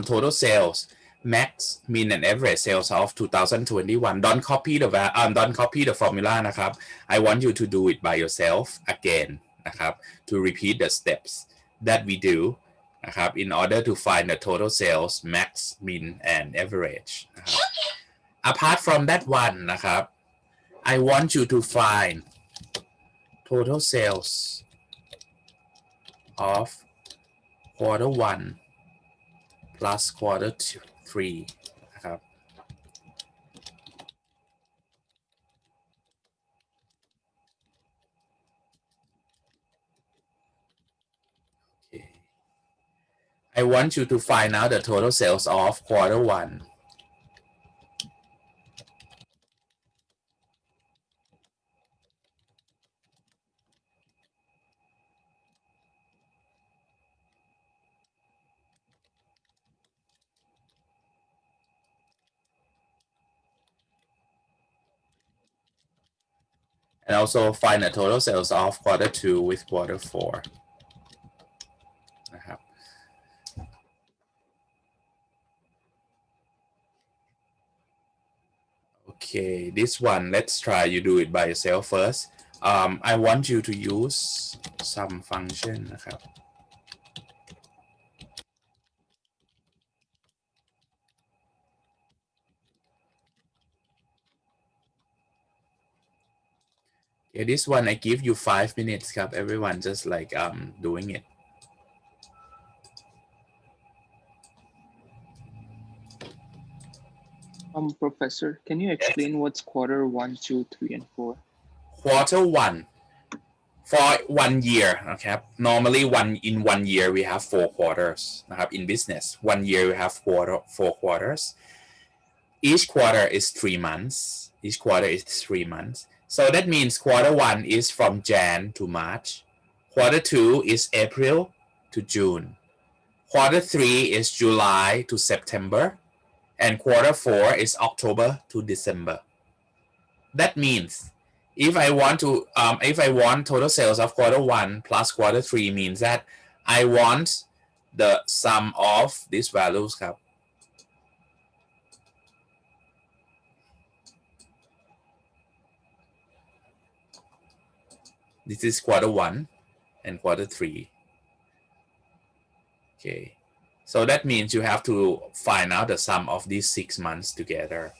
total sales, max, mean, and average sales of 2021. Don't copy the formula นะครับ I want you to do it by yourself again นะครับ to repeat the steps that we do นะครับ in order to find the total sales, max, mean, and average นะครับ apart from that one นะครับ I want you to find total sales of quarter one plus quarter three นะครับ I want you to find out the total sales of quarter one. And also find the total sales of quarter two with quarter four นะครับ Okay, this one, let's try you do it by yourself first. I want you to use some function นะครับ Okay, this one I give you 5 minutes ครับ everyone just like doing it.
Professor, can you explain what's quarter 1, 2, 3, and 4?
Quarter one for 1 year นะครับ normally in 1 year we have 4 quarters นะครับ in business 1 year we have 4 quarters. Each quarter is 3 months. Each quarter is 3 months. So that means quarter one is from Jan to March. Quarter two is April to June. Quarter three is July to September. And quarter four is October to December. That means if I want total sales of quarter one plus quarter three means that I want the sum of these values ครับ This is quarter one and quarter three. Okay, so that means you have to find out the sum of these 6 months together.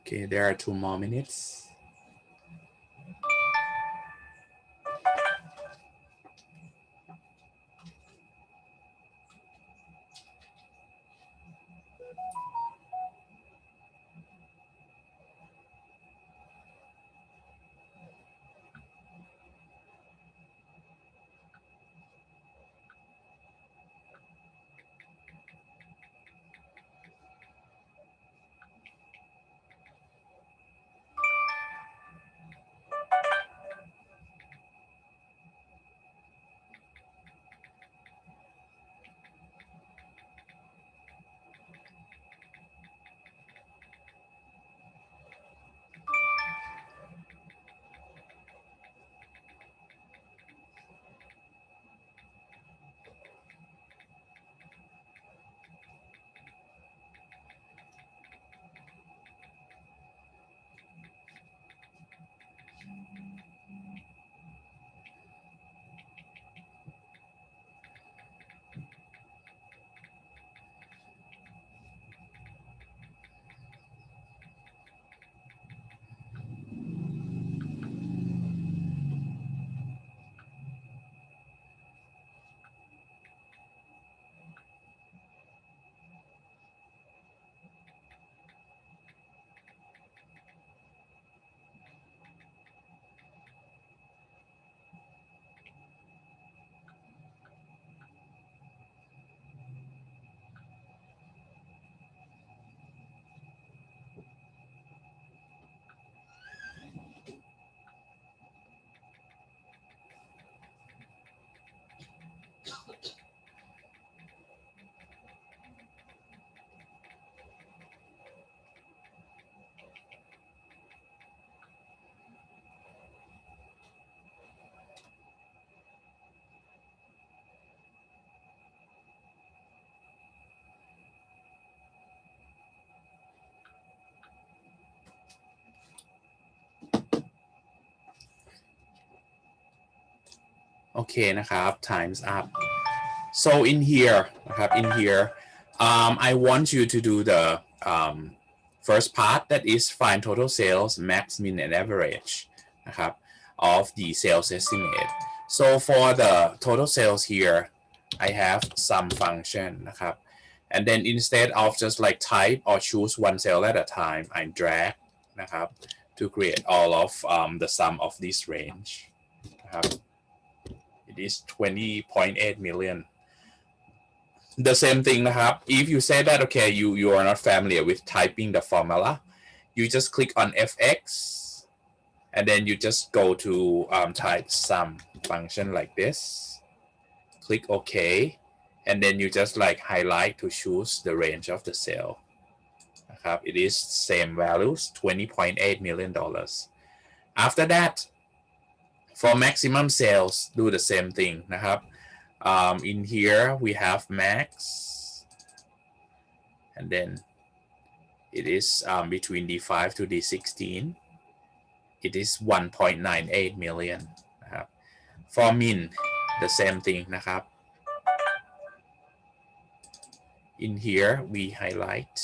Okay, there are 2 more minutes. Okay นะครับ time's up. So in here นะครับ in here I want you to do the first part, that is find total sales, max, min and average นะครับ of the sales estimate. So for the total sales here I have some function นะครับ and then instead of just like type or choose one cell at a time, I drag นะครับ to create all of the sum of this range นะครับ it is 20.8 million. The same thing นะครับ if you say that okay you are not familiar with typing the formula, you just click on fx and then you just go to type sum function like this, click OK, and then you just like highlight to choose the range of the cell นะครับ it is same values 20.8 million dollars. After that for maximum sales do the same thing นะครับ in here we have max, and then it is between D5 to D16. It is 1.98 million นะครับ for min the same thing นะครับ in here we highlight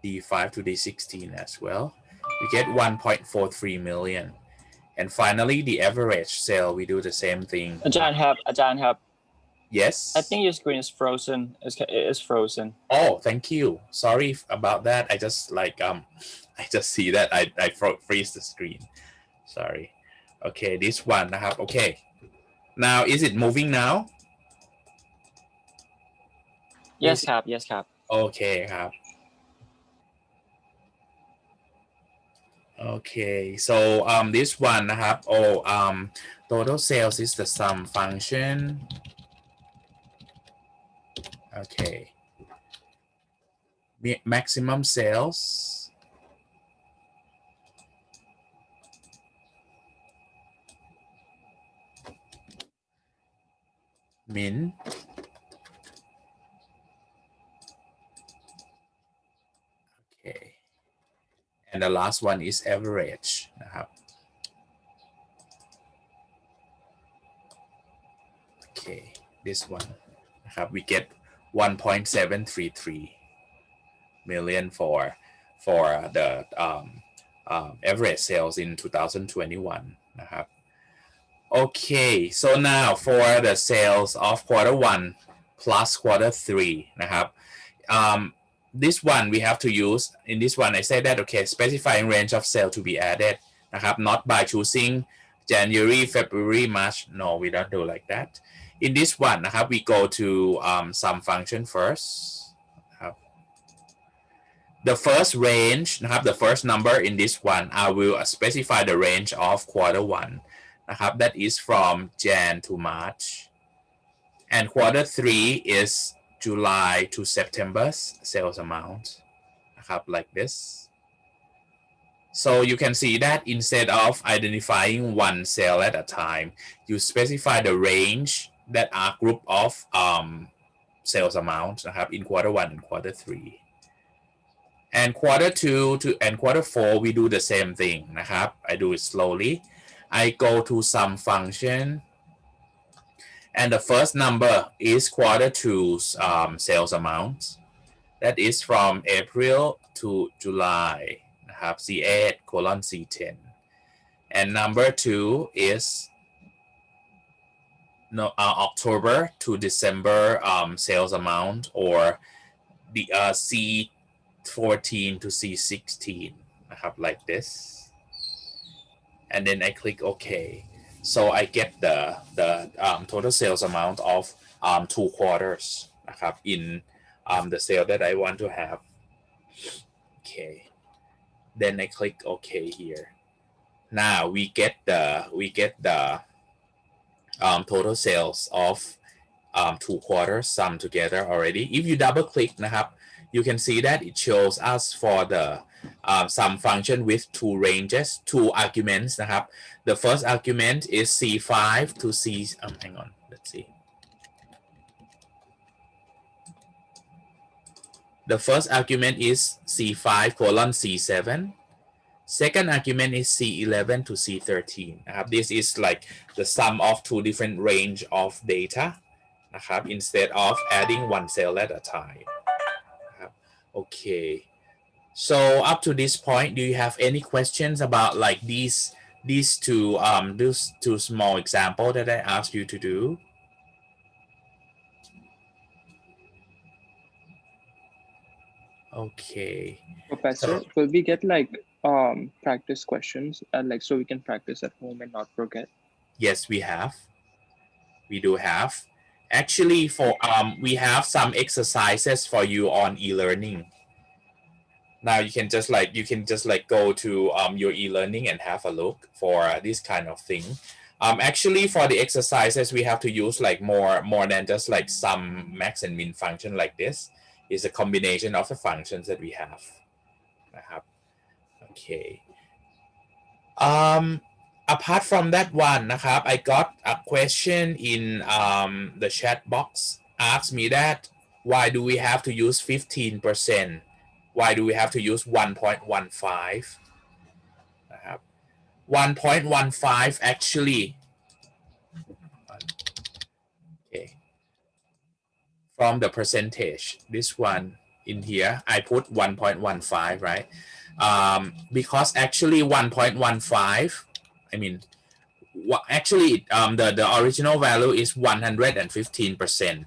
D5 to D16 as well. We get 1.43 million, and finally the average sale we do the same thing.
อาจารย์ครับ
Yes,
I think your screen is frozen. It's frozen.
Oh, thank you. Sorry about that. I just like I just see that I freeze the screen. Sorry. Okay, this one นะครับ Okay. Now is it moving now?
Yes ครับ
Okay ครับ Okay, so this one นะครับ total sales is the sum function. Okay. Maximum sales min okay, and the last one is average นะครับ okay, this one นะครับ we get 1.733 million for the average sales in 2021 นะครับ Okay, so now for the sales of quarter 1 plus quarter 3 นะครับ this one we have to use in this one I say that okay specifying range of sale to be added นะครับ not by choosing January February March no we don't do like that in this one นะครับ we go to sum function first นะครับ the first range นะครับ the first number in this one I will specify the range of quarter 1 นะครับ that is from Jan to March and quarter 3 is July to September's sales amount นะครับ like this so you can see that instead of identifying one sale at a time you specify the range that are group of sales amount นะครับ in quarter 1 and quarter 3 and quarter 2 to and quarter 4 we do the same thing นะครับ I do it slowly I go to sum function and the first number is quarter 2's sales amount that is from April to July นะครับ C8 colon C10 and number 2 is October to December sales amount or the C14 to C16 นะครับ like this and then I click OK so I get the total sales amount of 2 quarters นะครับ in the sale that I want to have okay then I click OK here now we get the total sales of 2 quarters summed together already if you double click นะครับ you can see that it shows us for the sum function with 2 ranges 2 arguments นะครับ the first argument is C5 to C hang on let's see the first argument is C5 colon C7 second argument is C11 to C13 นะครับ this is like the sum of 2 different range of data นะครับ instead of adding one cell at a time นะครับ okay so up to this point do you have any questions about like these two small example that I asked you to do okay
Professor,
so,
will we get like practice questions and like so we can practice at home and not forget?
yes we do have actually for we have some exercises for you on e-learning now you can just like go to your e-learning and have a look for this kind of thing actually for the exercises we have to use like more than just like sum max and min function like this is a combination of the functions that we haveนะครับ okay apart from that one นะครับ I got a question in the chat box asked me that why do we have to use 15% why do we have to use 1.15 นะครับ 1.15 actually okay from the percentage this one in here I put 1.15 right because actually 1.15 I mean actually the original value is 115%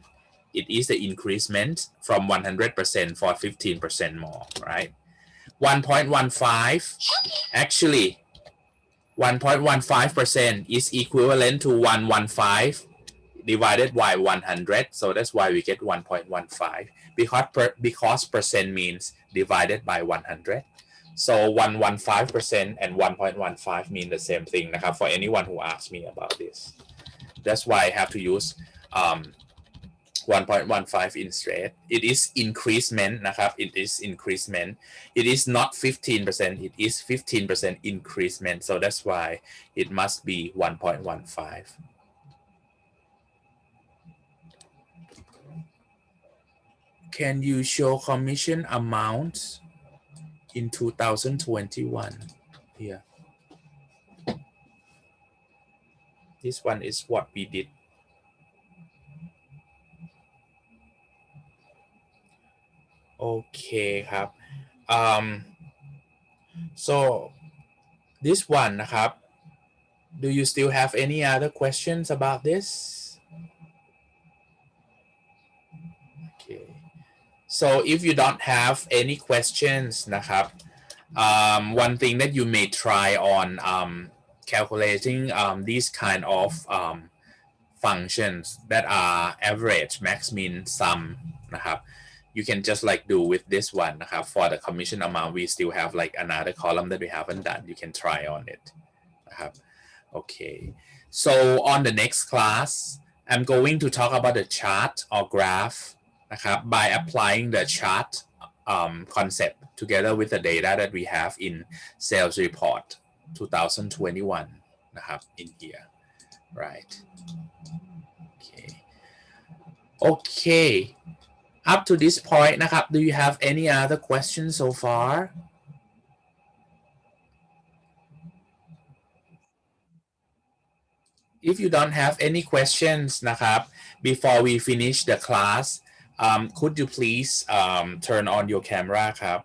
it is the increasement from 100% for 15% more right 1.15 actually 1.15% is equivalent to 115 divided by 100 so that's why we get 1.15 because percent means divided by 100 so 115% and 1.15 mean the same thing นะครับ for anyone who asks me about this that's why I have to use 1.15 instead it is increasement นะครับ it is increasement it is not 15% it is 15% increasement so that's why it must be 1.15 can you show commission amount in 2021 here this one is what we did okay ครับ so this one นะครับ do you still have any other questions about this okay so if you don't have any questions นะครับ one thing that you may try on calculating these kind of functions that are average max min sum นะครับ you can just like do with this one นะครับ for the commission amount we still have like another column that we haven't done you can try on it นะครับ okay so on the next class I'm going to talk about the chart or graph นะครับ by applying the chart concept together with the data that we have in sales report 2021 นะครับ in here right okay up to this point นะครับ do you have any other questions so far if you don't have any questions นะครับ before we finish the class could you please turn on your camera ครับ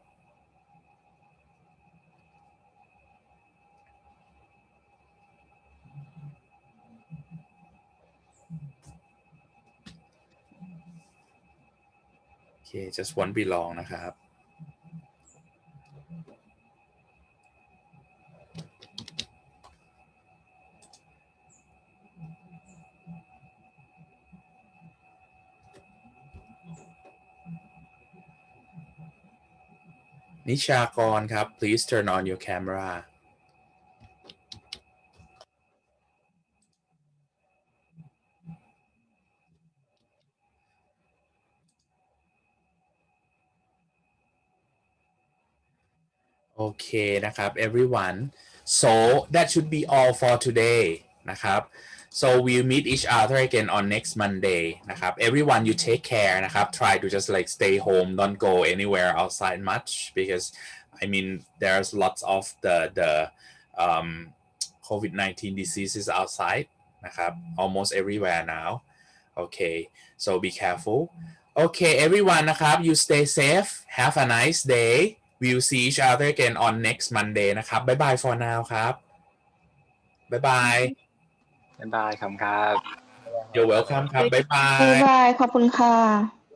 okay just won't be long นะครับ นิชากรครับ please turn on your camera okay นะครับ everyone so that should be all for today นะครับ so we'll meet each other again on next Monday นะครับ everyone you take care นะครับ try to just like stay home don't go anywhere outside much because I mean there's lots of the COVID-19 diseases outside นะครับ almost everywhere now okay so be careful okay everyone นะครับ you stay safe have a nice day we'll see each other again on next Monday นะครับ bye bye for now ครับ bye bye
บ๊ายบายครับ
you're welcome ครับ bye
บ๊าย
bye
บายขอบคุณค่ะ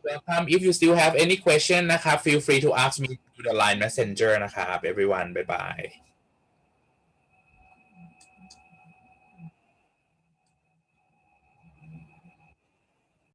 welcome if you still have any question นะครับ feel free to ask me through the line messenger นะครับ everyone bye bye